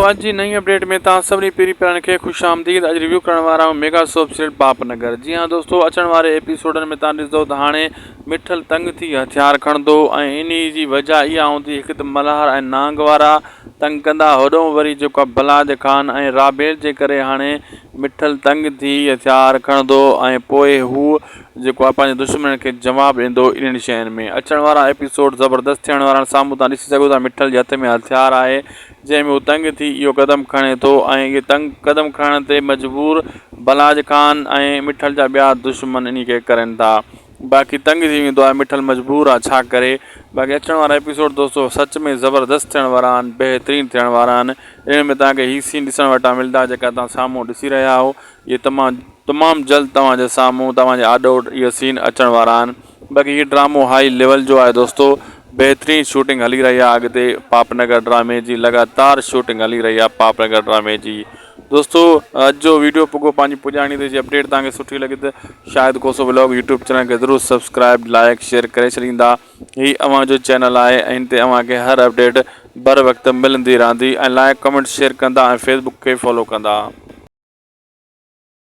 अॼु जी नई अपडेट में तव्हां सभिनी पहिरीं पहिरां खे ख़ुशि आमदीद। अॼु रिव्यू करण वारा आहियूं मेगा सोप सीरियल पापनगर। जी हाँ दोस्तों, अचण वारे एपिसोडनि में तव्हां ॾिसंदो त हाणे मिठल तंग थी हथियार खणंदो ऐं इन जी वजह इहा हूंदी हिकु त मल्हार ऐं नांग वारा तंग कंदा, होॾो वरी जेको आहे बलाज ख़ान ऐं राबेल जे करे हाणे मिठल तंग थी हथियार खणंदो ऐं पोइ हू जेको आहे पंहिंजे दुश्मन खे जवाबु ॾींदो। इन्हनि शयुनि में अचण वारा एपिसोड ज़बरदस्त थियण वारा साम्हूं तव्हां ॾिसी सघो था। मिठल जे हथ में हथियार आहे जंहिंमें हू तंग थी इहो क़दम खणे थो ऐं इहे तंग क़दम खणण ते मजबूर बलाज ख़ान ऐं मिठल जा ॿिया दुश्मन इन खे करनि था। बाक़ी तंग थी वेंदो आहे, मिठल मजबूर आहे छा करे। बाक़ी अचण वारा एपिसोड दोस्तों सच में ज़बरदस्त थियण वारा आहिनि, बहितरीनु थियण वारा आहिनि। इन में तव्हांखे हीअ सीन ॾिसण वटां मिलंदा जेका तव्हां साम्हूं ॾिसी रहिया आहियो। इहे तमामु जल्द तव्हांजे साम्हूं तव्हांजे आॾो इहे सीन अचण वारा आहिनि। बाक़ी हीअ ड्रामो हाई लेवल जो आहे दोस्तों, बहितरीनु शूटिंग हली रही आहे अॻिते पापनगर ड्रामे जी, लगातार शूटिंग हली रही आहे पापनगर ड्रामे जी। दोस्तों अॼु जो वीडियो पुॻो पंहिंजी पुॼाणी ते जी अपडेट तव्हांखे सुठी लॻी त शायदि कोसो ब्लॉग यूट्यूब चैनल खे ज़रूरु सब्सक्राइब लाइक शेयर करे छॾींदा। हीअ अव्हां जो चैनल आहे ऐं हिन ते अव्हांखे हर अपडेट बर वक़्तु मिलंदी रहंदी। ऐं लाइक कमेंट शेयर कंदा ऐं फेसबुक खे फॉलो कंदा।